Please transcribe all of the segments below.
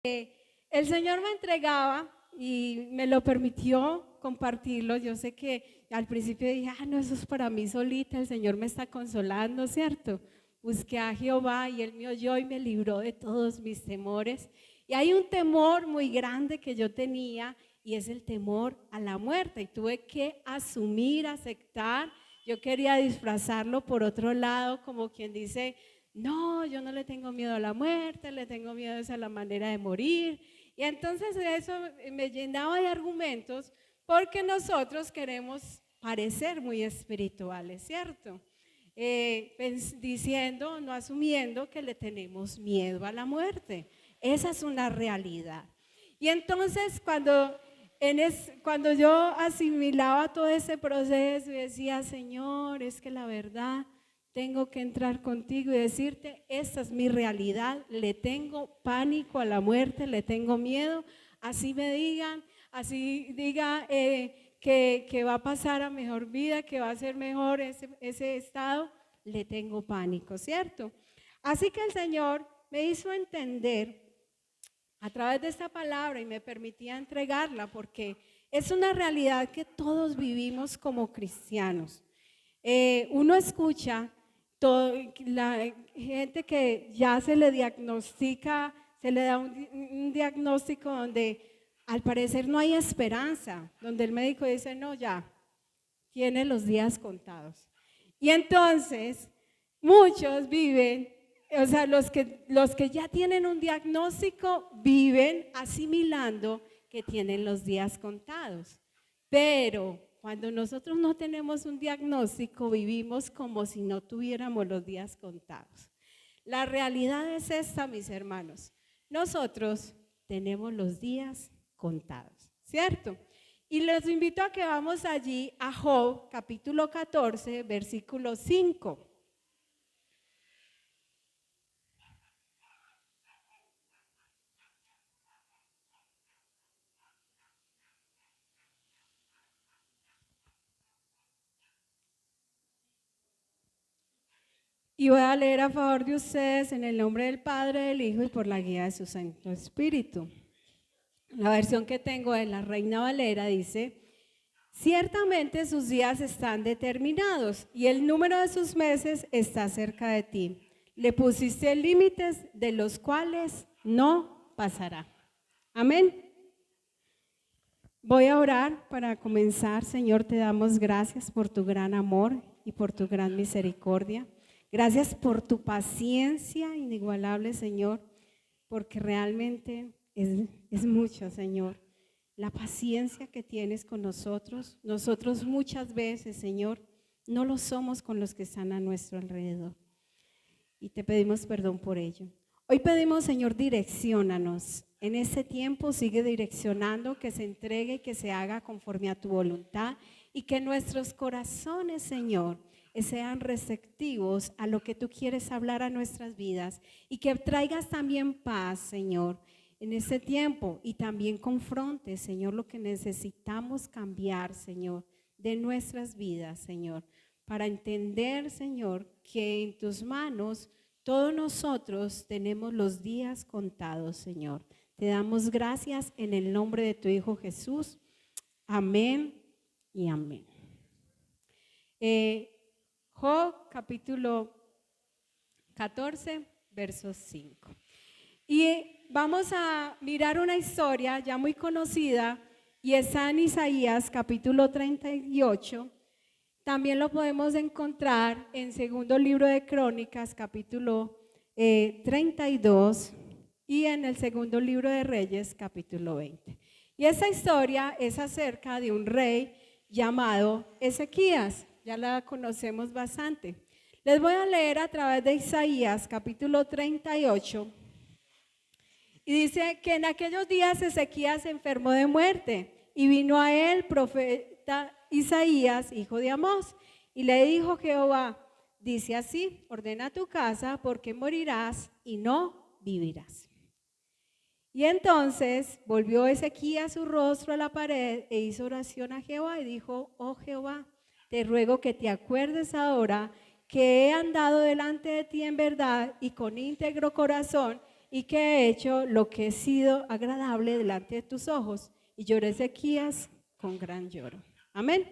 El Señor me entregaba y me lo permitió compartirlo. Yo sé que al principio dije, no, eso es para mí solita, el Señor me está consolando, ¿cierto? Busqué a Jehová y Él me oyó y me libró de todos mis temores. Y hay un temor muy grande que yo tenía y es el temor a la muerte. Y tuve que asumir, aceptar. Yo quería disfrazarlo por otro lado, como quien dice, no, yo no le tengo miedo a la muerte, le tengo miedo a la manera de morir. Y entonces eso me llenaba de argumentos porque nosotros queremos parecer muy espirituales, ¿cierto? Diciendo, no asumiendo que le tenemos miedo a la muerte. Esa es una realidad. Y entonces cuando yo asimilaba todo ese proceso y decía, Señor, es que la verdad tengo que entrar contigo y decirte, esta es mi realidad, le tengo pánico a la muerte, le tengo miedo, así me digan, así diga que va a pasar a mejor vida, que va a ser mejor ese estado, le tengo pánico, ¿cierto? Así que el Señor me hizo entender a través de esta palabra y me permitía entregarla porque es una realidad que todos vivimos como cristianos. Uno escucha la gente que ya se le diagnostica, se le da un diagnóstico donde al parecer no hay esperanza, donde el médico dice, no, ya, tiene los días contados. Y entonces muchos viven, o sea, los que ya tienen un diagnóstico viven asimilando que tienen los días contados. Pero cuando nosotros no tenemos un diagnóstico, vivimos como si no tuviéramos los días contados. La realidad es esta, mis hermanos. Nosotros tenemos los días contados, ¿cierto? Y les invito a que vamos allí a Job, capítulo 14, versículo 5. Y voy a leer a favor de ustedes en el nombre del Padre, del Hijo y por la guía de su Santo Espíritu. La versión que tengo de la Reina Valera dice, ciertamente sus días están determinados y el número de sus meses está cerca de ti. Le pusiste límites de los cuales no pasará. Amén. Voy a orar para comenzar. Señor, te damos gracias por tu gran amor y por tu gran misericordia. Gracias por tu paciencia inigualable, Señor, porque realmente es mucho, Señor. La paciencia que tienes con nosotros. Nosotros muchas veces, Señor, no lo somos con los que están a nuestro alrededor. Y te pedimos perdón por ello. Hoy pedimos, Señor, direcciónanos. En este tiempo sigue direccionando, que se entregue y que se haga conforme a tu voluntad y que nuestros corazones, Señor, sean receptivos a lo que tú quieres hablar a nuestras vidas y que traigas también paz, Señor, en este tiempo y también confrontes, Señor, lo que necesitamos cambiar, Señor, de nuestras vidas, Señor, para entender, Señor, que en tus manos todos nosotros tenemos los días contados, Señor. Te damos gracias en el nombre de tu Hijo Jesús. Amén y amén. Job capítulo 14, verso 5. Y vamos a mirar una historia ya muy conocida y está en Isaías capítulo 38. También lo podemos encontrar en segundo libro de Crónicas capítulo 32 y en el segundo libro de Reyes capítulo 20. Y esa historia es acerca de un rey llamado Ezequías. Ya la conocemos bastante. Les voy a leer a través de Isaías capítulo 38 y dice que en aquellos días Ezequías se enfermó de muerte y vino a él profeta Isaías, hijo de Amós, y le dijo Jehová, dice así, ordena tu casa porque morirás y no vivirás. Y entonces volvió Ezequías su rostro a la pared e hizo oración a Jehová y dijo, oh Jehová, te ruego que te acuerdes ahora que he andado delante de ti en verdad y con íntegro corazón y que he hecho lo que he sido agradable delante de tus ojos. Y lloró Ezequías con gran lloro. Amén.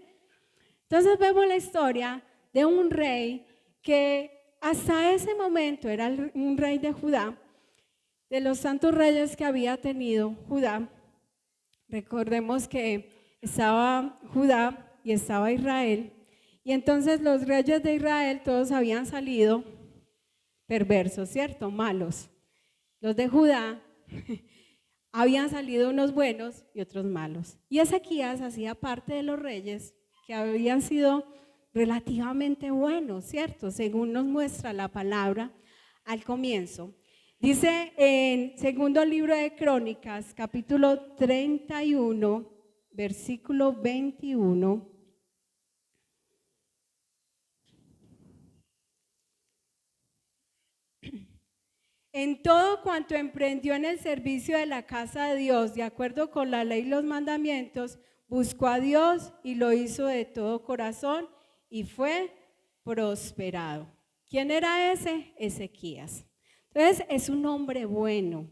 Entonces vemos la historia de un rey que hasta ese momento era un rey de Judá, de los santos reyes que había tenido Judá. Recordemos que estaba Judá y estaba Israel, y entonces los reyes de Israel todos habían salido perversos, ¿cierto? Malos. Los de Judá habían salido unos buenos y otros malos. Y Ezequías hacía parte de los reyes que habían sido relativamente buenos, ¿cierto? Según nos muestra la palabra al comienzo. Dice en segundo libro de Crónicas, capítulo 31, versículo 21. En todo cuanto emprendió en el servicio de la casa de Dios, de acuerdo con la ley y los mandamientos, buscó a Dios y lo hizo de todo corazón y fue prosperado. ¿Quién era ese? Ezequías. Entonces es un hombre bueno.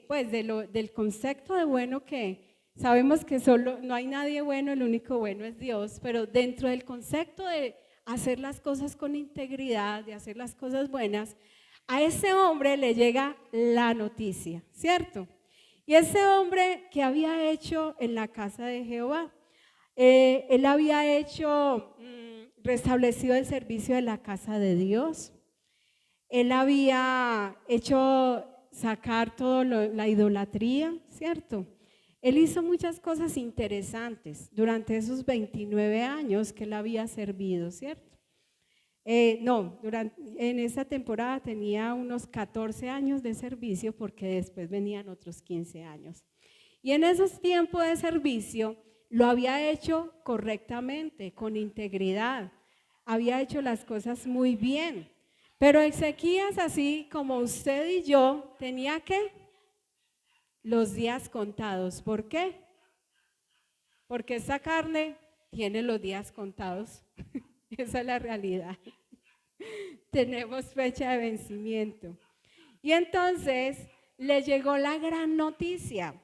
Pues del concepto de bueno, que sabemos que solo no hay nadie bueno, el único bueno es Dios, pero dentro del concepto de hacer las cosas con integridad, de hacer las cosas buenas, a ese hombre le llega la noticia, ¿cierto? Y ese hombre que había hecho en la casa de Jehová, él había hecho, restablecido el servicio de la casa de Dios. Él había hecho sacar toda la idolatría, ¿cierto? Él hizo muchas cosas interesantes durante esos 29 años que él había servido, ¿cierto? En esa temporada tenía unos 14 años de servicio, porque después venían otros 15 años. Y en esos tiempos de servicio lo había hecho correctamente, con integridad. Había hecho las cosas muy bien. Pero Ezequías, así como usted y yo, tenía que los días contados. ¿Por qué? Porque esta carne tiene los días contados. Esa es la realidad. Tenemos fecha de vencimiento. Y entonces le llegó la gran noticia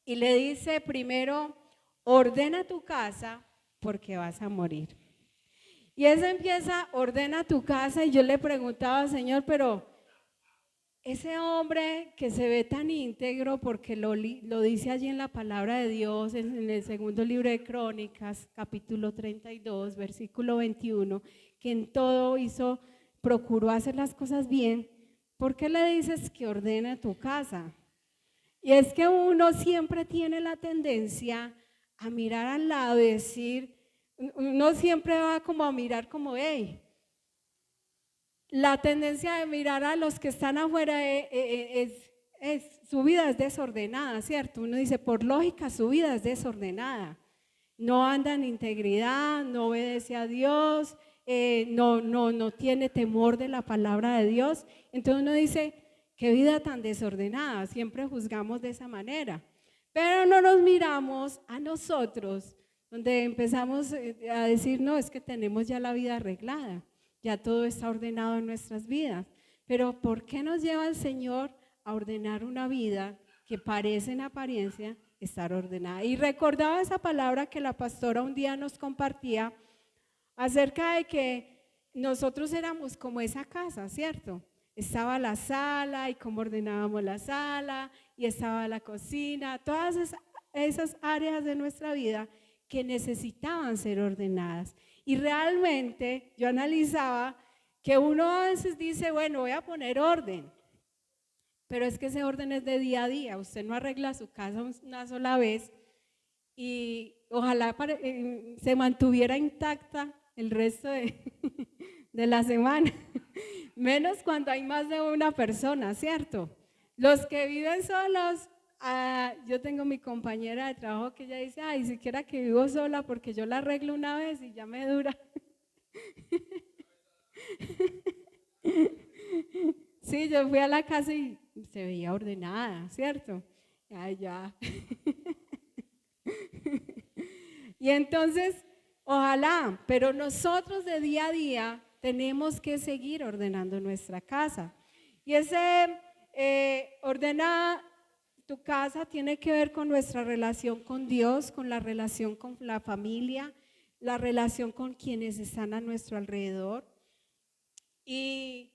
y le dice: primero, ordena tu casa porque vas a morir. Y eso empieza: ordena tu casa. Y yo le preguntaba: Señor, pero ese hombre que se ve tan íntegro, porque lo dice allí en la palabra de Dios, en el segundo libro de Crónicas, capítulo 32, versículo 21, que en todo procuró hacer las cosas bien, ¿por qué le dices que ordene tu casa? Y es que uno siempre tiene la tendencia a mirar al lado y decir, uno siempre va como a mirar como, hey, la tendencia de mirar a los que están afuera su vida es desordenada, ¿cierto? Uno dice, por lógica, su vida es desordenada. No anda en integridad, no obedece a Dios, no tiene temor de la palabra de Dios. Entonces uno dice, qué vida tan desordenada, siempre juzgamos de esa manera. Pero no nos miramos a nosotros, donde empezamos a decir, no, es que tenemos ya la vida arreglada. Ya todo está ordenado en nuestras vidas. Pero ¿por qué nos lleva el Señor a ordenar una vida que parece en apariencia estar ordenada? Y recordaba esa palabra que la pastora un día nos compartía acerca de que nosotros éramos como esa casa, ¿cierto? Estaba la sala y cómo ordenábamos la sala, y estaba la cocina, todas esas áreas de nuestra vida que necesitaban ser ordenadas. Y realmente yo analizaba que uno a veces dice, bueno, voy a poner orden, pero es que ese orden es de día a día. Usted no arregla su casa una sola vez y ojalá se mantuviera intacta el resto de la semana, menos cuando hay más de una persona, ¿cierto? Los que viven solos, yo tengo mi compañera de trabajo que ella dice, ay, siquiera que vivo sola porque yo la arreglo una vez y ya me dura. Sí, yo fui a la casa y se veía ordenada, ¿cierto? Ay, ya. Y entonces, ojalá, pero nosotros de día a día tenemos que seguir ordenando nuestra casa. Y ese ordena tu casa tiene que ver con nuestra relación con Dios, con la relación con la familia, la relación con quienes están a nuestro alrededor. Y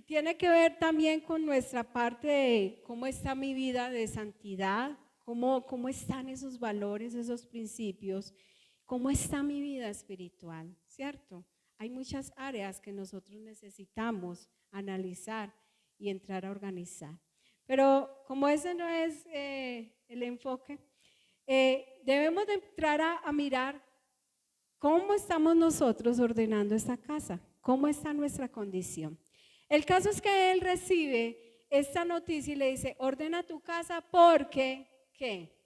tiene que ver también con nuestra parte de cómo está mi vida de santidad, cómo están esos valores, esos principios, cómo está mi vida espiritual, ¿cierto? Hay muchas áreas que nosotros necesitamos analizar y entrar a organizar. Pero como ese no es el enfoque, debemos de entrar a mirar cómo estamos nosotros ordenando esta casa, cómo está nuestra condición. El caso es que él recibe esta noticia y le dice, ordena tu casa porque, ¿qué?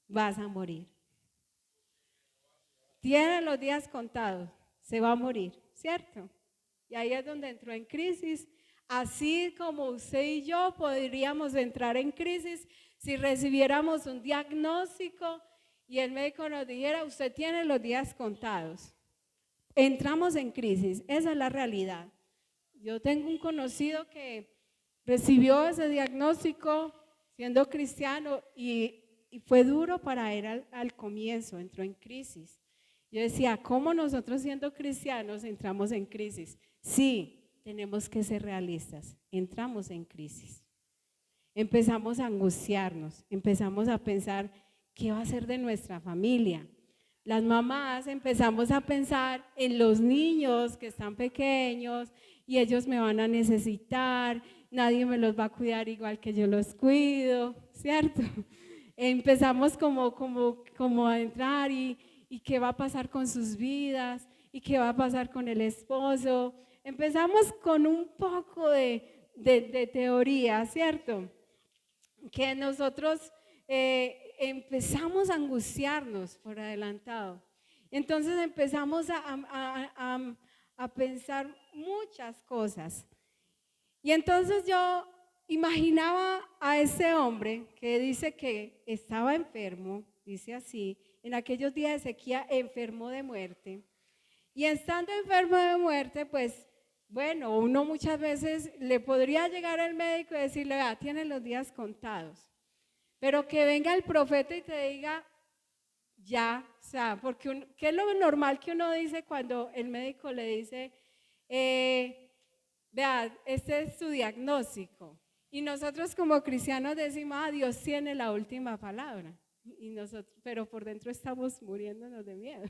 Vas a morir. Tiene los días contados, se va a morir, ¿cierto? Y ahí es donde entró en crisis. Así como usted y yo podríamos entrar en crisis si recibiéramos un diagnóstico y el médico nos dijera, usted tiene los días contados. Entramos en crisis, esa es la realidad. Yo tengo un conocido que recibió ese diagnóstico siendo cristiano y fue duro para él al comienzo, entró en crisis. Yo decía, ¿cómo nosotros siendo cristianos entramos en crisis? Sí, tenemos que ser realistas, entramos en crisis. Empezamos a angustiarnos, empezamos a pensar, ¿qué va a ser de nuestra familia? Las mamás empezamos a pensar en los niños que están pequeños y ellos me van a necesitar, nadie me los va a cuidar igual que yo los cuido, ¿cierto? Empezamos como a entrar y qué va a pasar con sus vidas y qué va a pasar con el esposo. Empezamos con un poco de teoría, ¿cierto? Que nosotros empezamos a angustiarnos por adelantado. Entonces empezamos a pensar muchas cosas. Y entonces yo imaginaba a ese hombre que dice que estaba enfermo, dice así, en aquellos días de sequía, enfermo de muerte. Y estando enfermo de muerte, pues, bueno, uno muchas veces le podría llegar al médico y decirle, tiene los días contados. Pero que venga el profeta y te diga, ya, o sea, porque ¿qué es lo normal que uno dice cuando el médico le dice, vea, este es su diagnóstico? Y nosotros como cristianos decimos, Dios tiene la última palabra. Y nosotros, pero por dentro estamos muriéndonos de miedo.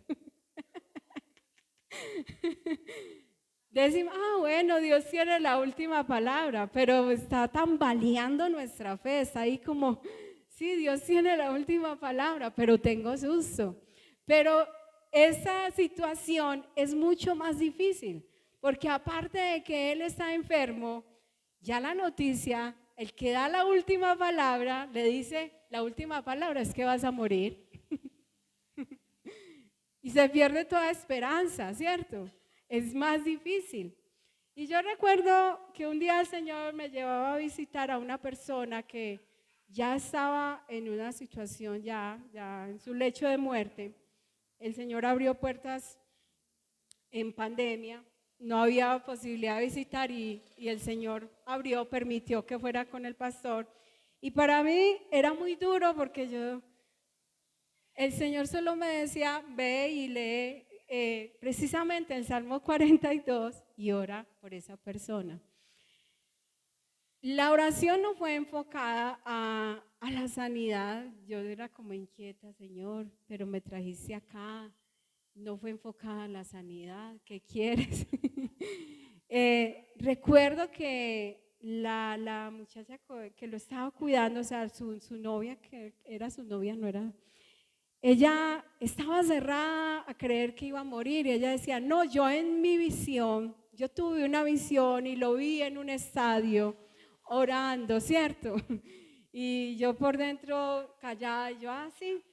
Decimos, bueno, Dios tiene la última palabra, pero está tambaleando nuestra fe, está ahí como, sí, Dios tiene la última palabra, pero tengo susto. Pero esa situación es mucho más difícil, porque aparte de que él está enfermo, ya la noticia, el que da la última palabra, le dice, la última palabra es que vas a morir. Y se pierde toda esperanza, ¿cierto? Es más difícil. Y yo recuerdo que un día el Señor me llevaba a visitar a una persona que ya estaba en una situación, ya en su lecho de muerte. El Señor abrió puertas en pandemia, no había posibilidad de visitar y el Señor permitió que fuera con el pastor. Y para mí era muy duro porque el Señor solo me decía, ve y lee precisamente el Salmo 42 y ora por esa persona. La oración no fue enfocada a la sanidad. Yo era como inquieta, Señor, pero me trajiste acá. No fue enfocada a la sanidad. ¿Qué quieres? Recuerdo que la muchacha que lo estaba cuidando, o sea, su novia, que era su novia, no era... Ella estaba cerrada a creer que iba a morir y ella decía, no, yo en mi visión, yo tuve una visión y lo vi en un estadio orando, ¿cierto? Y yo por dentro callada, yo así,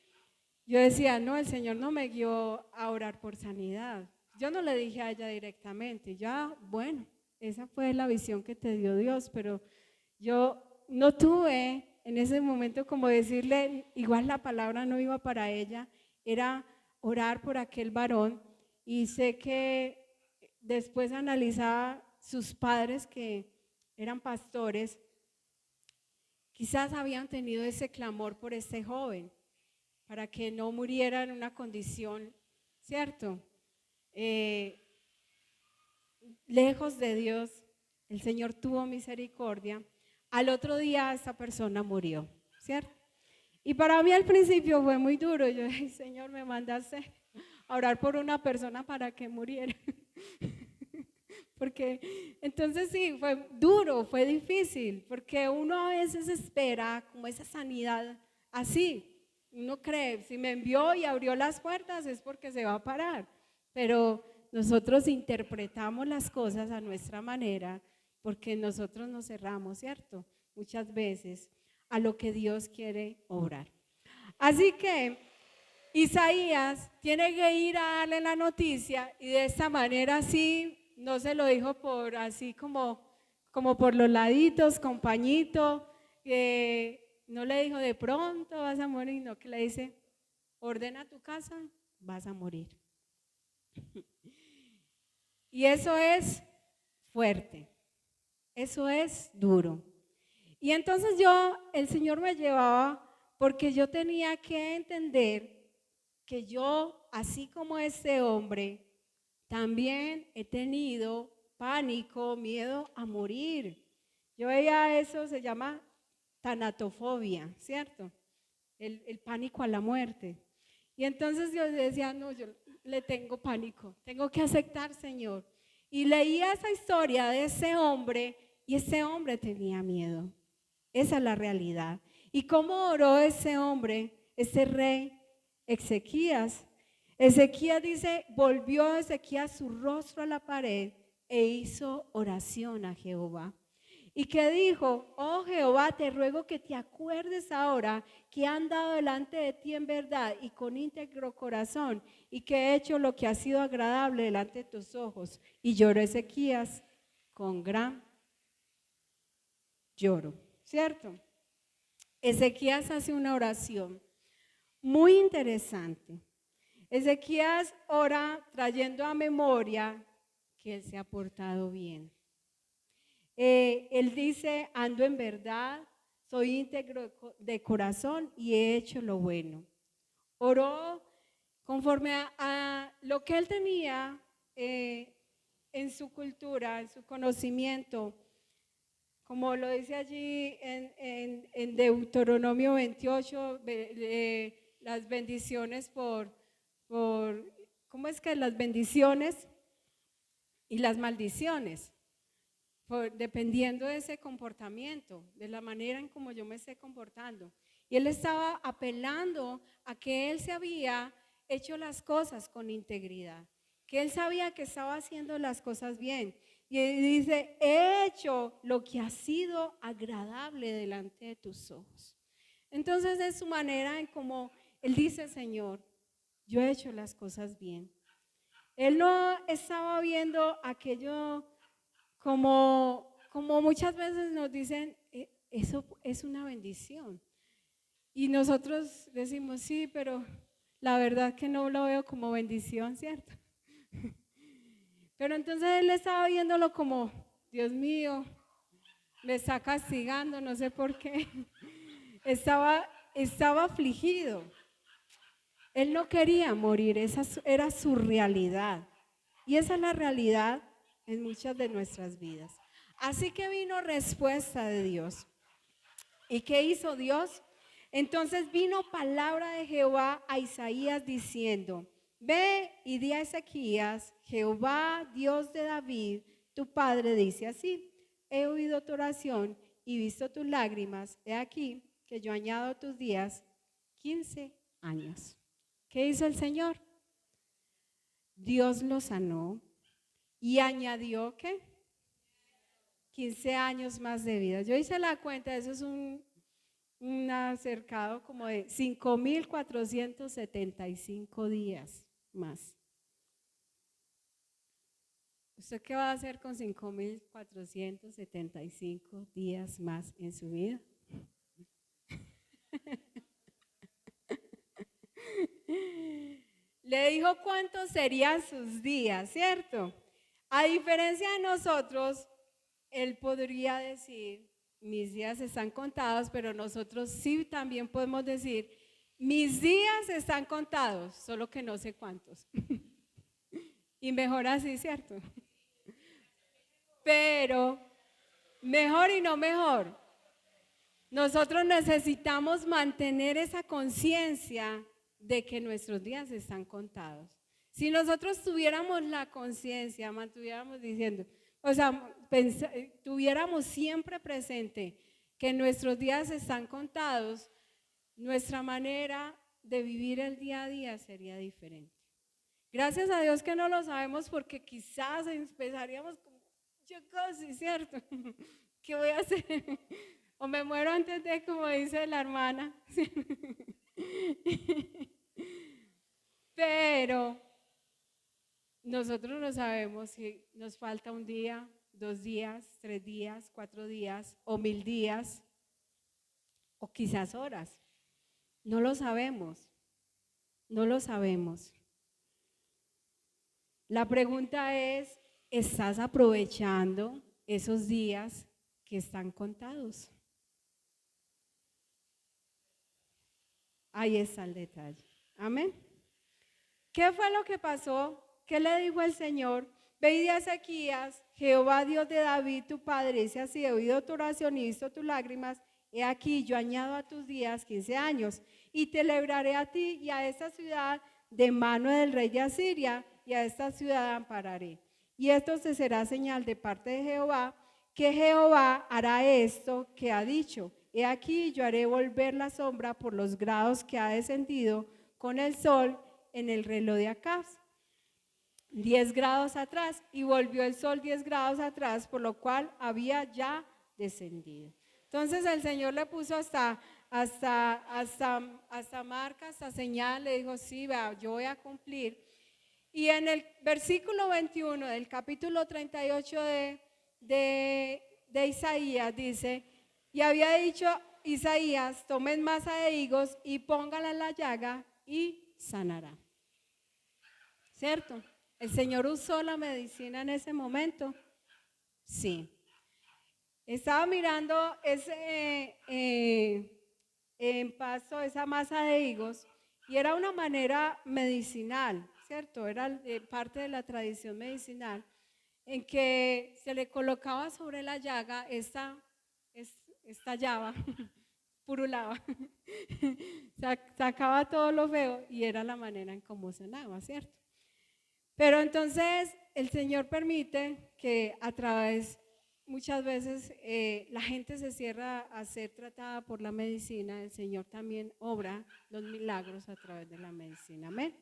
yo decía, no, el Señor no me guió a orar por sanidad. Yo no le dije a ella directamente, bueno, esa fue la visión que te dio Dios, pero yo no tuve en ese momento como decirle, igual la palabra no iba para ella, era orar por aquel varón y sé que después analizaba sus padres que eran pastores, quizás habían tenido ese clamor por este joven, para que no muriera en una condición, ¿cierto? Eh, Lejos de Dios, el Señor tuvo misericordia. Al otro día esa persona murió, ¿cierto? Y para mí al principio fue muy duro. Yo dije, Señor, me mandaste a orar por una persona para que muriera. Porque entonces sí, fue duro, fue difícil, porque uno a veces espera como esa sanidad así. Uno cree, si me envió y abrió las puertas es porque se va a parar. Pero nosotros interpretamos las cosas a nuestra manera porque nosotros nos cerramos, ¿cierto? Muchas veces a lo que Dios quiere obrar. Así que Isaías tiene que ir a darle la noticia y de esta manera sí, no se lo dijo por así como por los laditos, con pañito, no le dijo de pronto vas a morir, no, que le dice, ordena tu casa, vas a morir. Y eso es fuerte, eso es duro. Y entonces el Señor me llevaba porque yo tenía que entender que yo, así como este hombre, también he tenido pánico, miedo a morir. Yo veía eso, se llama tanatofobia, ¿cierto? El pánico a la muerte. Y entonces yo decía, no, yo le tengo pánico, tengo que aceptar, Señor. Y leía esa historia de ese hombre y ese hombre tenía miedo. Esa es la realidad. ¿Y cómo oró ese hombre, ese rey Ezequías? Ezequías dice, volvió Ezequías su rostro a la pared e hizo oración a Jehová. Y que dijo, oh Jehová, te ruego que te acuerdes ahora que he andado delante de ti en verdad y con íntegro corazón y que he hecho lo que ha sido agradable delante de tus ojos. Y lloró Ezequías con gran lloro, ¿cierto? Ezequías hace una oración muy interesante. Ezequías ora trayendo a memoria que él se ha portado bien. Él dice, ando en verdad, soy íntegro de corazón y he hecho lo bueno. Oró conforme a lo que él tenía en su cultura, en su conocimiento, como lo dice allí en Deuteronomio 28, las bendiciones ¿cómo es que las bendiciones y las maldiciones? Dependiendo de ese comportamiento, de la manera en como yo me esté comportando. Y él estaba apelando a que él se había hecho las cosas con integridad, que él sabía que estaba haciendo las cosas bien. Y él dice, he hecho lo que ha sido agradable delante de tus ojos. Entonces es su manera en como él dice, Señor, yo he hecho las cosas bien. Él no estaba viendo aquello como muchas veces nos dicen, eso es una bendición. Y nosotros decimos, sí, pero la verdad que no lo veo como bendición, ¿cierto? Pero entonces él estaba viéndolo como, Dios mío, me está castigando, no sé por qué. Estaba afligido. Él no quería morir, esa era su realidad. Y esa es la realidad en muchas de nuestras vidas. Así que vino respuesta de Dios. ¿Y qué hizo Dios? Entonces vino palabra de Jehová a Isaías diciendo, ve y di a Ezequías, Jehová, Dios de David, tu padre, dice así, he oído tu oración y visto tus lágrimas, he aquí que yo añado a tus días 15 años. ¿Qué hizo el Señor? Dios lo sanó y añadió, ¿qué? 15 años más de vida. Yo hice la cuenta, eso es un acercado como de 5.475 días más. ¿Usted qué va a hacer con 5.475 días más en su vida? Le dijo cuántos serían sus días, ¿cierto? A diferencia de nosotros, él podría decir, mis días están contados, pero nosotros sí también podemos decir, mis días están contados, solo que no sé cuántos. Y mejor así, ¿cierto? Pero mejor y no mejor. Nosotros necesitamos mantener esa conciencia de que nuestros días están contados. Si nosotros tuviéramos la conciencia, mantuviéramos diciendo, o sea, tuviéramos siempre presente que nuestros días están contados, nuestra manera de vivir el día a día sería diferente. Gracias a Dios que no lo sabemos porque quizás empezaríamos como, yo casi, ¿cierto? ¿Qué voy a hacer? O me muero antes de, como dice la hermana. Pero nosotros no sabemos si nos falta un día, 2 días, 3 días, 4 días o 1000 días o quizás horas. No lo sabemos. No lo sabemos. La pregunta es, ¿estás aprovechando esos días que están contados? Ahí está el detalle. Amén. ¿Qué fue lo que pasó? ¿Qué le dijo el Señor? Ve y di a Ezequías, Jehová Dios de David, tu padre, dice así: he oído tu oración y visto tus lágrimas. He aquí, yo añado a tus días 15 años y te libraré a ti y a esta ciudad de mano del rey de Asiria, y a esta ciudad ampararé. Y esto te será señal de parte de Jehová, que Jehová hará esto que ha dicho. He aquí, yo haré volver la sombra por los grados que ha descendido con el sol en el reloj de Acaz, 10 grados atrás, y volvió el sol 10 grados atrás, por lo cual había ya descendido. Entonces el Señor le puso hasta marca, hasta señal, le dijo, sí, vea, yo voy a cumplir. Y en el versículo 21 del capítulo 38 de Isaías dice, y había dicho Isaías, tomen masa de higos y póngala en la llaga y sanará. ¿Cierto? ¿El Señor usó la medicina en ese momento? Sí. Estaba mirando en Pasto esa masa de higos y era una manera medicinal, ¿cierto? Era parte de la tradición medicinal en que se le colocaba sobre la llaga esta llava, purulaba, sacaba todo lo feo y era la manera en cómo sanaba, ¿cierto? Pero entonces el Señor permite que a través, muchas veces la gente se cierra a ser tratada por la medicina, el Señor también obra los milagros a través de la medicina, amén.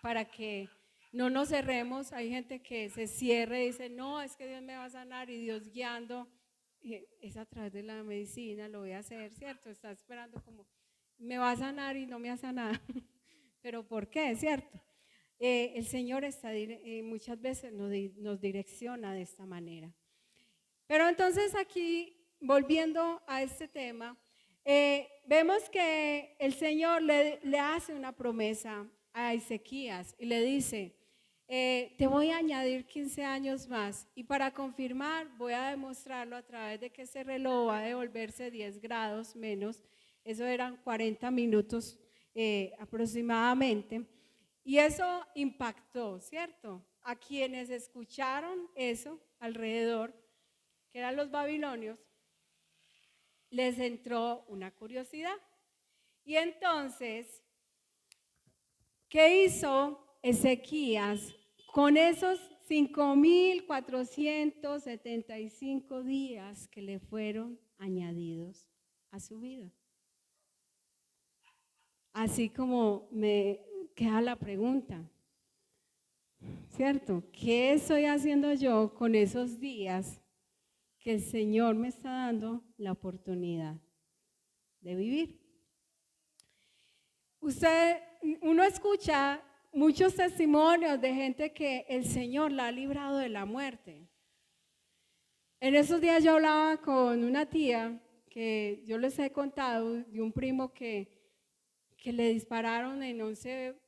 Para que no nos cerremos, hay gente que se cierra y dice, no, es que Dios me va a sanar y Dios guiando, es a través de la medicina, lo voy a hacer, ¿cierto? Está esperando como, me va a sanar y no me ha sanado, pero ¿por qué? ¿Cierto? El Señor muchas veces nos direcciona de esta manera. Pero entonces aquí, volviendo a este tema, vemos que el Señor le hace una promesa a Ezequías y le dice, te voy a añadir 15 años más y para confirmar voy a demostrarlo a través de que ese reloj va a devolverse 10 grados menos, eso eran 40 minutos aproximadamente. Y eso impactó, ¿cierto? A quienes escucharon eso alrededor, que eran los babilonios, les entró una curiosidad. Y entonces, ¿qué hizo Ezequías con esos 5,475 días que le fueron añadidos a su vida? Así como me queda la pregunta, ¿cierto? ¿Qué estoy haciendo yo con esos días que el Señor me está dando la oportunidad de vivir? Uno escucha muchos testimonios de gente que el Señor la ha librado de la muerte. En esos días yo hablaba con una tía que yo les he contado de un primo que le dispararon en 11,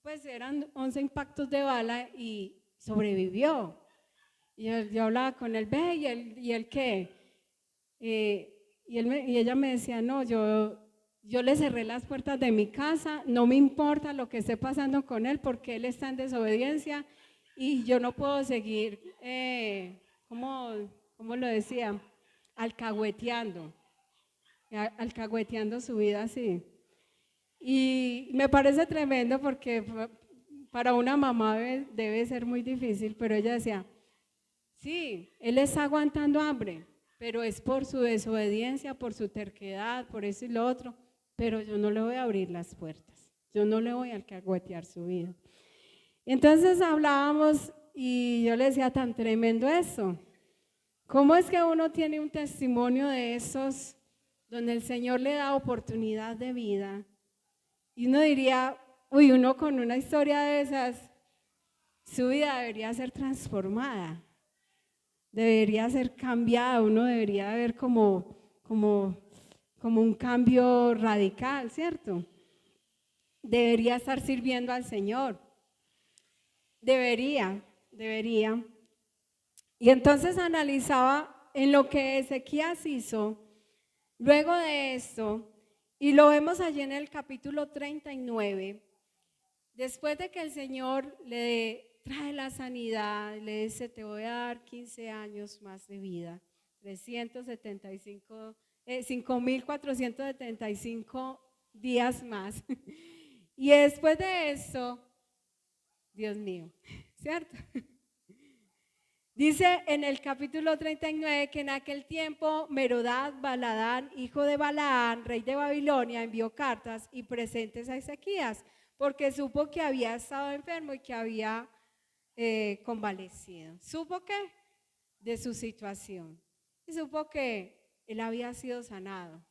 pues eran 11 impactos de bala y sobrevivió. Y yo hablaba con él, ve, ¿y él qué? Y ella me decía, no, yo le cerré las puertas de mi casa, no me importa lo que esté pasando con él porque él está en desobediencia y yo no puedo seguir, ¿cómo lo decía? Alcahueteando su vida así. Y me parece tremendo porque para una mamá debe ser muy difícil, pero ella decía, sí, él está aguantando hambre, pero es por su desobediencia, por su terquedad, por eso y lo otro, pero yo no le voy a abrir las puertas, yo no le voy a alcahuetear su vida. Entonces hablábamos y yo le decía, tan tremendo eso. ¿Cómo es que uno tiene un testimonio de esos donde el Señor le da oportunidad de vida? Y uno diría, uy, uno con una historia de esas, su vida debería ser transformada, debería ser cambiada, uno debería ver como un cambio radical, ¿cierto? Debería estar sirviendo al Señor, debería. Y entonces analizaba en lo que Ezequías hizo luego de esto, y lo vemos allí en el capítulo 39, después de que el Señor le trae la sanidad, le dice, te voy a dar 15 años más de vida, 5.475 días más. Y después de eso, Dios mío, ¿cierto? Dice en el capítulo 39 que en aquel tiempo Merodach Baladán, hijo de Balaán, rey de Babilonia, envió cartas y presentes a Ezequías, porque supo que había estado enfermo y que había convalecido. ¿Supo qué? De su situación. Y supo que él había sido sanado.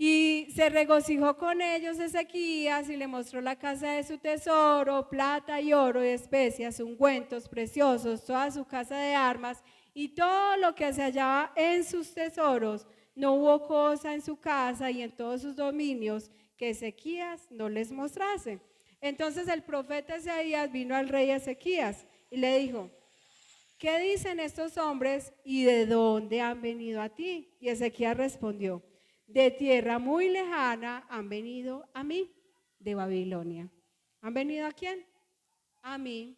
Y se regocijó con ellos Ezequías y le mostró la casa de su tesoro, plata y oro, y especias, ungüentos preciosos, toda su casa de armas y todo lo que se hallaba en sus tesoros. No hubo cosa en su casa y en todos sus dominios que Ezequías no les mostrase. Entonces el profeta Isaías vino al rey Ezequías y le dijo, ¿qué dicen estos hombres y de dónde han venido a ti? Y Ezequías respondió, de tierra muy lejana han venido a mí, de Babilonia. ¿Han venido a quién? A mí.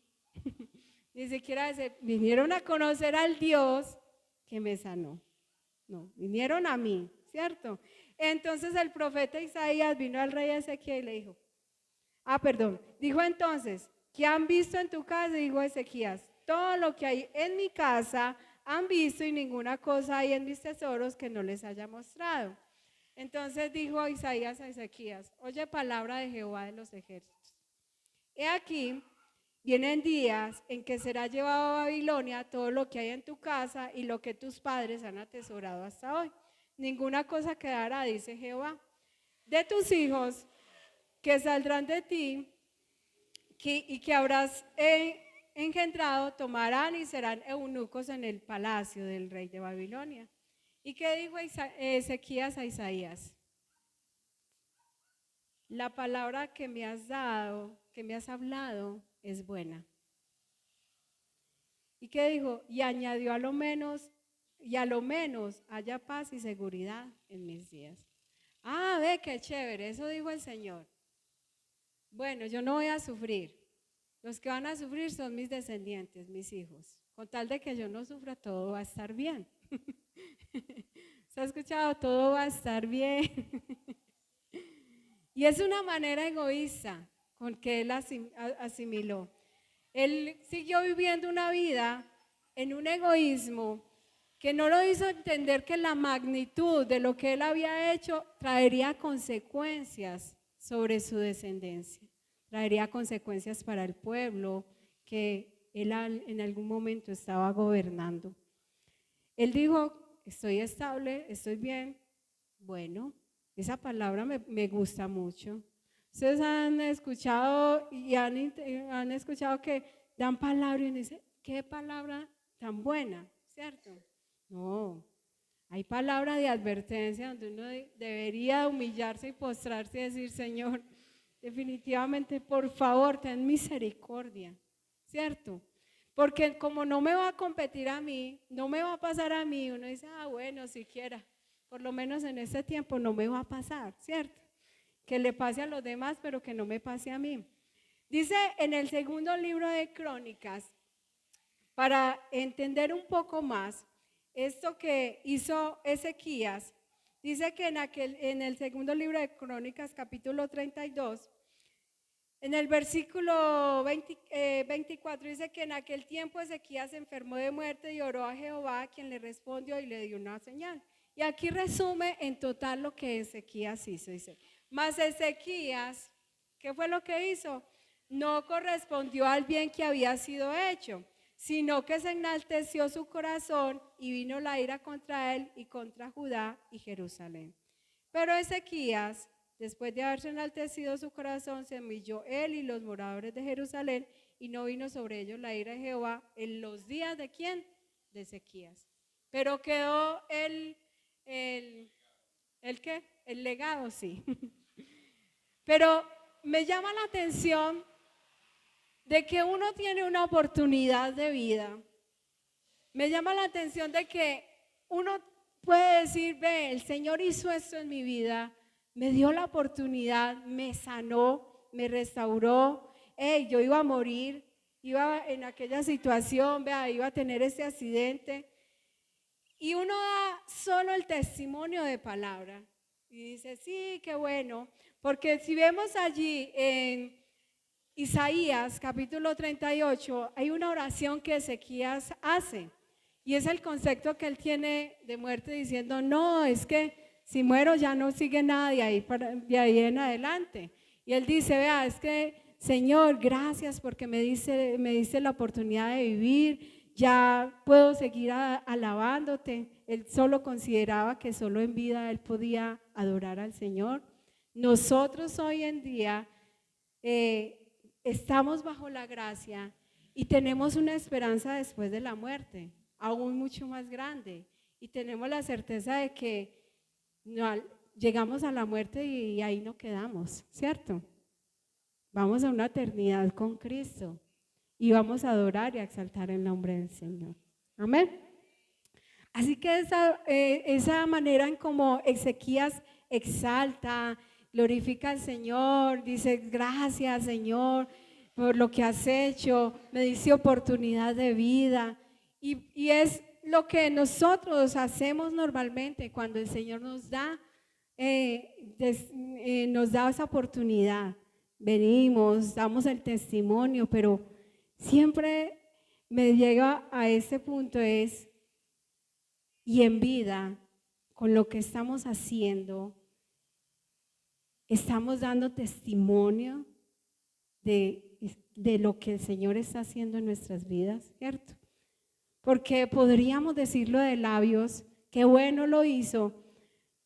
Ni siquiera vinieron a conocer al Dios que me sanó. No, vinieron a mí, ¿cierto? Entonces el profeta Isaías vino al rey Ezequiel y le dijo, dijo entonces, ¿qué han visto en tu casa? Dijo Ezequías, todo lo que hay en mi casa han visto y ninguna cosa hay en mis tesoros que no les haya mostrado. Entonces dijo Isaías a Ezequías, oye palabra de Jehová de los ejércitos. He aquí, vienen días en que será llevado a Babilonia todo lo que hay en tu casa y lo que tus padres han atesorado hasta hoy. Ninguna cosa quedará, dice Jehová. De tus hijos que saldrán de ti y que habrás engendrado, tomarán y serán eunucos en el palacio del rey de Babilonia. ¿Y qué dijo Ezequías a Isaías? La palabra que me has dado, que me has hablado, es buena. ¿Y qué dijo? Y añadió a lo menos haya paz y seguridad en mis días. Ah, ve qué chévere, eso dijo el Señor. Bueno, yo no voy a sufrir. Los que van a sufrir son mis descendientes, mis hijos. Con tal de que yo no sufra, todo va a estar bien. ¿Se ha escuchado? Todo va a estar bien. Y es una manera egoísta con que él asimiló. Él siguió viviendo una vida en un egoísmo que no lo hizo entender que la magnitud de lo que él había hecho traería consecuencias sobre su descendencia, traería consecuencias para el pueblo que él en algún momento estaba gobernando. Él dijo, estoy estable, estoy bien. Bueno, esa palabra me gusta mucho. Ustedes han escuchado y han escuchado que dan palabra y uno dice, qué palabra tan buena, ¿cierto? No, hay palabra de advertencia donde uno debería humillarse y postrarse y decir, Señor, definitivamente, por favor, ten misericordia, ¿cierto? Porque como no me va a competir a mí, no me va a pasar a mí, uno dice, bueno, siquiera, por lo menos en este tiempo no me va a pasar, ¿cierto? Que le pase a los demás, pero que no me pase a mí. Dice en el segundo libro de Crónicas, para entender un poco más esto que hizo Ezequías, dice que en el segundo libro de Crónicas, capítulo 32, en el versículo 24 dice que en aquel tiempo Ezequías se enfermó de muerte y oró a Jehová, quien le respondió y le dio una señal. Y aquí resume en total lo que Ezequías hizo. Dice, mas Ezequías, ¿qué fue lo que hizo? No correspondió al bien que había sido hecho, sino que se enalteció su corazón y vino la ira contra él y contra Judá y Jerusalén. Pero Ezequías, después de haberse enaltecido su corazón, se humilló él y los moradores de Jerusalén, y no vino sobre ellos la ira de Jehová en los días de ¿quién? De Ezequías. Pero quedó el ¿qué? El legado, sí. Pero me llama la atención de que uno tiene una oportunidad de vida. Me llama la atención de que uno puede decir, ve, el Señor hizo esto en mi vida, me dio la oportunidad, me sanó, me restauró. Hey, yo iba a morir, iba en aquella situación, vea, iba a tener ese accidente. Y uno da solo el testimonio de palabra. Y dice, sí, qué bueno. Porque si vemos allí en Isaías capítulo 38, hay una oración que Ezequías hace. Y es el concepto que él tiene de muerte diciendo, no, es que si muero ya no sigue nada de ahí en adelante. Y él dice, vea, es que Señor, gracias porque me diste la oportunidad de vivir, ya puedo seguir alabándote. Él solo consideraba que solo en vida él podía adorar al Señor. Nosotros hoy en día estamos bajo la gracia y tenemos una esperanza después de la muerte, aún mucho más grande, y tenemos la certeza de que no, llegamos a la muerte y ahí no quedamos, ¿cierto? Vamos a una eternidad con Cristo y vamos a adorar y a exaltar el nombre del Señor. Amén. Así que esa manera en como Ezequías exalta, glorifica al Señor, dice gracias Señor por lo que has hecho, me diste oportunidad de vida, y es lo que nosotros hacemos normalmente cuando el Señor nos da esa oportunidad. Venimos, damos el testimonio, pero siempre me llega a ese punto y en vida, con lo que estamos haciendo, estamos dando testimonio de lo que el Señor está haciendo en nuestras vidas, ¿cierto? Porque podríamos decirlo de labios, qué bueno lo hizo,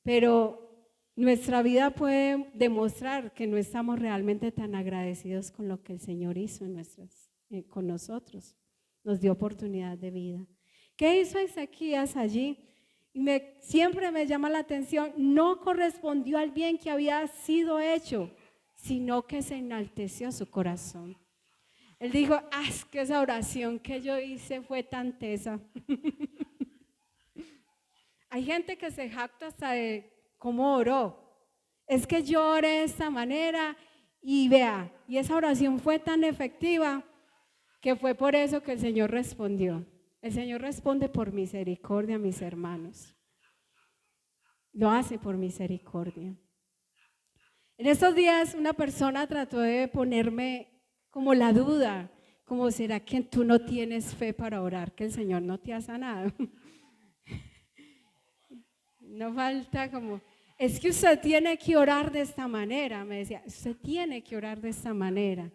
pero nuestra vida puede demostrar que no estamos realmente tan agradecidos con lo que el Señor hizo con nosotros. Nos dio oportunidad de vida. ¿Qué hizo Ezequías allí? Siempre me llama la atención, no correspondió al bien que había sido hecho, sino que se enalteció su corazón. Él dijo, es que esa oración que yo hice fue tan tesa. Hay gente que se jacta hasta de cómo oró. Es que yo oré de esta manera y vea, y esa oración fue tan efectiva que fue por eso que el Señor respondió. El Señor responde por misericordia, mis hermanos. Lo hace por misericordia. En estos días una persona trató de ponerme como la duda, como será que tú no tienes fe para orar, que el Señor no te ha sanado. No falta como, es que usted tiene que orar de esta manera, me decía, usted tiene que orar de esta manera.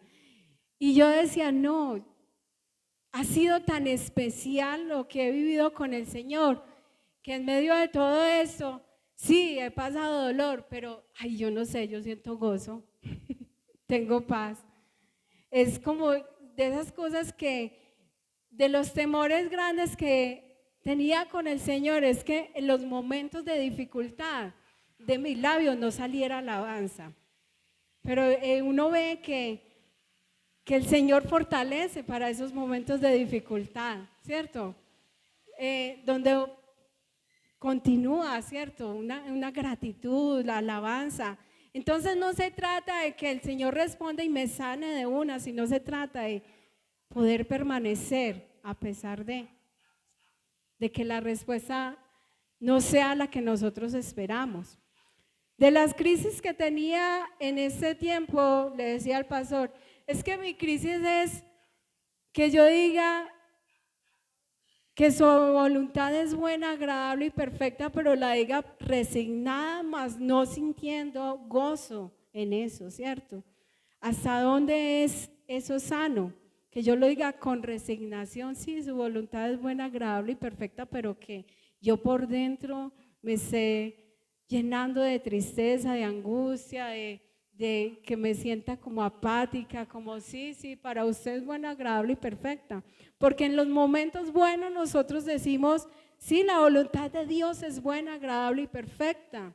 Y yo decía, no, ha sido tan especial lo que he vivido con el Señor, que en medio de todo esto, sí, he pasado dolor, pero, yo no sé, yo siento gozo, tengo paz. Es como de esas cosas de los temores grandes que tenía con el Señor, es que en los momentos de dificultad de mis labios no saliera alabanza. Pero uno ve que que el Señor fortalece para esos momentos de dificultad, ¿cierto? Donde continúa, ¿cierto? Una gratitud, la alabanza. Entonces no se trata de que el Señor responda y me sane de una, sino se trata de poder permanecer a pesar de que la respuesta no sea la que nosotros esperamos. De las crisis que tenía en ese tiempo, le decía al pastor, es que mi crisis es que yo diga que su voluntad es buena, agradable y perfecta, pero la diga resignada, más no sintiendo gozo en eso, ¿cierto? ¿Hasta dónde es eso sano? Que yo lo diga con resignación, sí, su voluntad es buena, agradable y perfecta, pero que yo por dentro me esté llenando de tristeza, de angustia, de que me sienta como apática, como sí, para usted es buena, agradable y perfecta. Porque en los momentos buenos nosotros decimos, sí, la voluntad de Dios es buena, agradable y perfecta.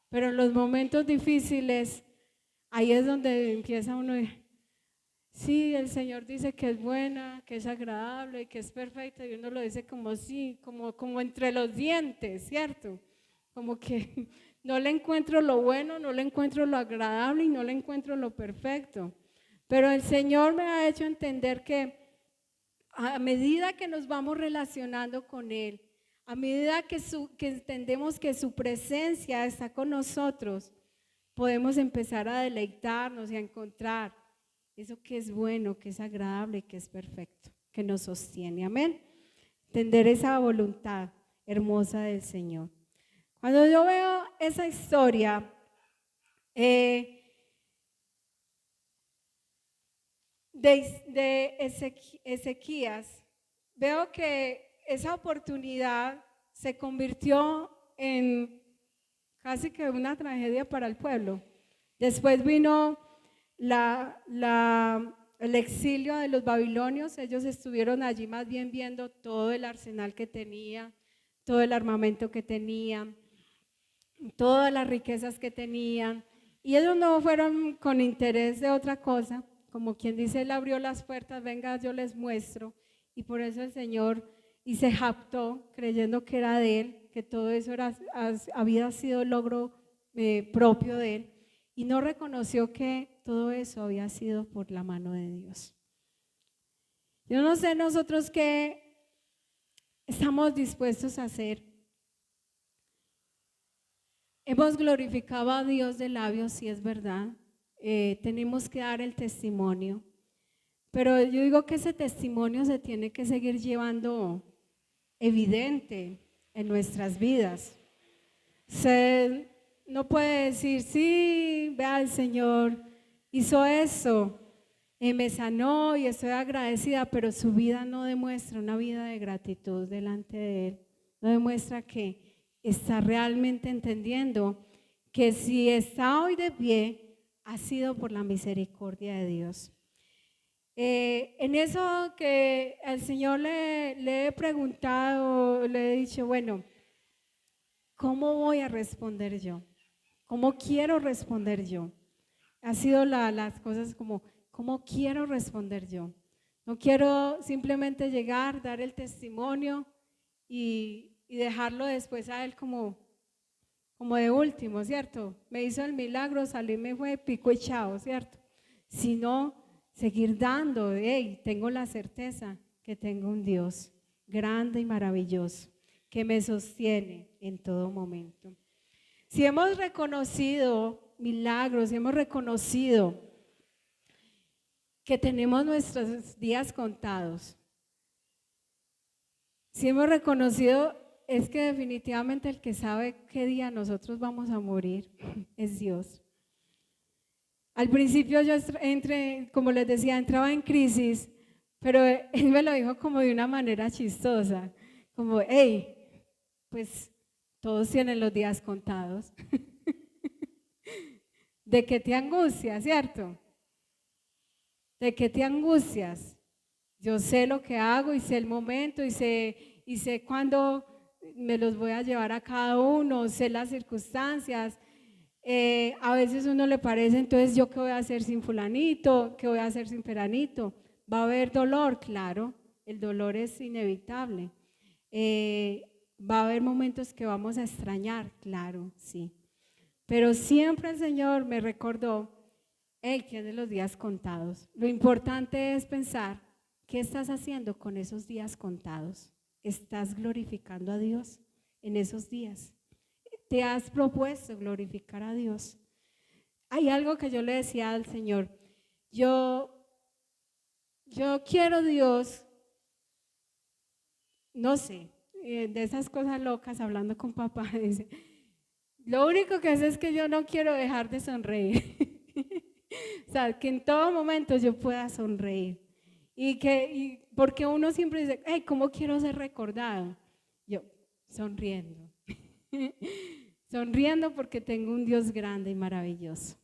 Pero en los momentos difíciles, ahí es donde empieza uno, sí, el Señor dice que es buena, que es agradable, que es perfecta, y uno lo dice como sí, como entre los dientes, ¿cierto? Como que no le encuentro lo bueno, no le encuentro lo agradable y no le encuentro lo perfecto. Pero el Señor me ha hecho entender que a medida que nos vamos relacionando con Él, a medida que entendemos que su presencia está con nosotros, podemos empezar a deleitarnos y a encontrar eso que es bueno, que es agradable, que es perfecto, que nos sostiene. Amén. Entender esa voluntad hermosa del Señor. Cuando yo veo esa historia, de Ezequías, veo que esa oportunidad se convirtió en casi que una tragedia para el pueblo. Después vino el exilio de los babilonios. Ellos estuvieron allí más bien viendo todo el arsenal que tenía, todo el armamento que tenían, todas las riquezas que tenían, y ellos no fueron con interés de otra cosa, como quien dice, Él abrió las puertas, venga, yo les muestro, y por eso el Señor y se jactó creyendo que era de Él, que todo eso había sido logro propio de Él, y no reconoció que todo eso había sido por la mano de Dios. Yo no sé nosotros qué estamos dispuestos a hacer. Hemos glorificado a Dios de labios, sí es verdad, tenemos que dar el testimonio, pero yo digo que ese testimonio se tiene que seguir llevando evidente en nuestras vidas. Se no puede decir, sí, vea, el Señor hizo eso, me sanó y estoy agradecida, pero su vida no demuestra una vida de gratitud delante de Él, no demuestra que está realmente entendiendo que si está hoy de pie, ha sido por la misericordia de Dios. En eso que al Señor le he preguntado, le he dicho, bueno, ¿cómo voy a responder yo? ¿Cómo quiero responder yo? Ha sido las cosas como, ¿cómo quiero responder yo? No quiero simplemente llegar, dar el testimonio y dejarlo después a Él como de último, ¿cierto? Me hizo el milagro, salí, me fue, pico y chao, ¿cierto? Sino seguir dando, hey, tengo la certeza que tengo un Dios grande y maravilloso que me sostiene en todo momento. Si hemos reconocido milagros, si hemos reconocido que tenemos nuestros días contados, si hemos reconocido, es que definitivamente el que sabe qué día nosotros vamos a morir es Dios. Al principio yo entré, como les decía, entraba en crisis, pero Él me lo dijo como de una manera chistosa, como, hey, pues todos tienen los días contados. ¿De qué te angustias, cierto? ¿De qué te angustias? Yo sé lo que hago y sé el momento y sé cuándo me los voy a llevar a cada uno, sé las circunstancias. A veces uno le parece, entonces yo qué voy a hacer sin fulanito, qué voy a hacer sin peranito. Va a haber dolor, claro, el dolor es inevitable. Va a haber momentos que vamos a extrañar, claro, sí. Pero siempre el Señor me recordó, Él tiene los días contados. Lo importante es pensar, ¿qué estás haciendo con esos días contados? ¿Estás glorificando a Dios en esos días? ¿Te has propuesto glorificar a Dios? Hay algo que yo le decía al Señor, yo quiero Dios, no sé, de esas cosas locas, hablando con papá, dice, lo único que sé es que yo no quiero dejar de sonreír. O sea, que en todo momento yo pueda sonreír. Porque uno siempre dice, hey, ¿cómo quiero ser recordado? Yo, sonriendo. Sonriendo porque tengo un Dios grande y maravilloso.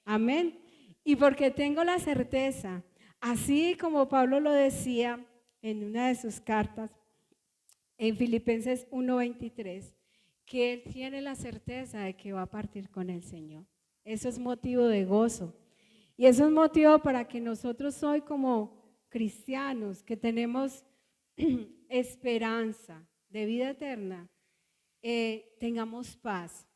Amén. Y porque tengo la certeza, así como Pablo lo decía en una de sus cartas, en Filipenses 1:23, que él tiene la certeza de que va a partir con el Señor. Eso es motivo de gozo. Y eso es motivo para que nosotros hoy como cristianos que tenemos esperanza de vida eterna, tengamos paz.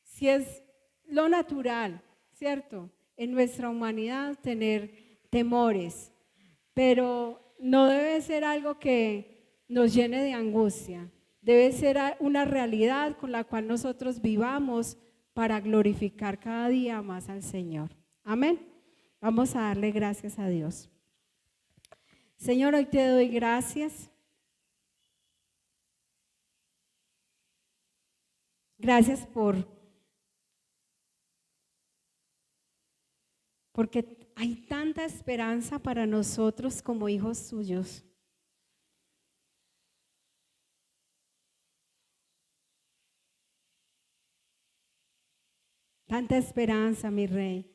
Si es lo natural, ¿cierto? En nuestra humanidad tener temores, pero no debe ser algo que nos llene de angustia. Debe ser una realidad con la cual nosotros vivamos para glorificar cada día más al Señor. Amén. Vamos a darle gracias a Dios. Señor, hoy te doy gracias. Gracias porque hay tanta esperanza para nosotros como hijos suyos. Tanta esperanza, mi Rey.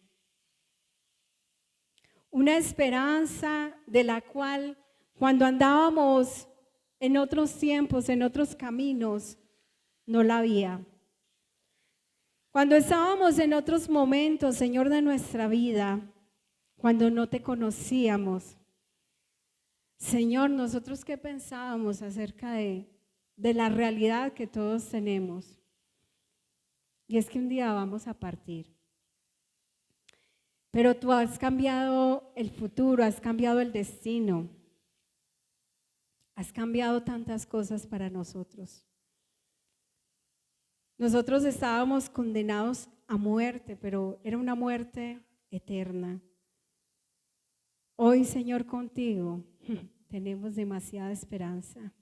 Una esperanza de la cual cuando andábamos en otros tiempos, en otros caminos, no la había. Cuando estábamos en otros momentos, Señor, de nuestra vida, cuando no te conocíamos, Señor, nosotros qué pensábamos acerca de la realidad que todos tenemos. Y es que un día vamos a partir. Pero tú has cambiado el futuro, has cambiado el destino, has cambiado tantas cosas para nosotros. Nosotros estábamos condenados a muerte, pero era una muerte eterna. Hoy, Señor, contigo tenemos demasiada esperanza,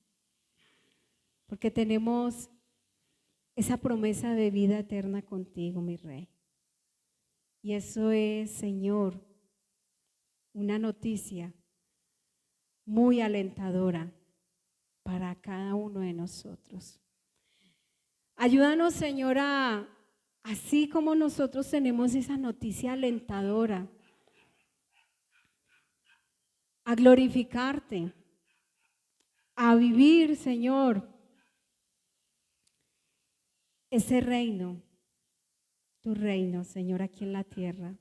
porque tenemos esa promesa de vida eterna contigo, mi Rey. Y eso es, Señor, una noticia muy alentadora para cada uno de nosotros. Ayúdanos, Señor, así como nosotros tenemos esa noticia alentadora, a glorificarte, a vivir, Señor, ese reino, tu reino, Señor, aquí en la tierra,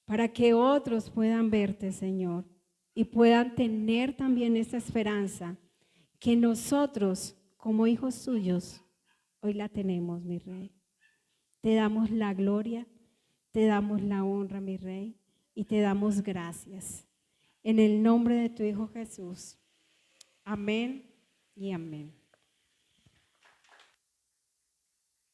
para que otros puedan verte, Señor, y puedan tener también esa esperanza que nosotros, como hijos suyos, hoy la tenemos, mi Rey. Te damos la gloria, te damos la honra, mi Rey, y te damos gracias. En el nombre de tu Hijo Jesús. Amén y amén.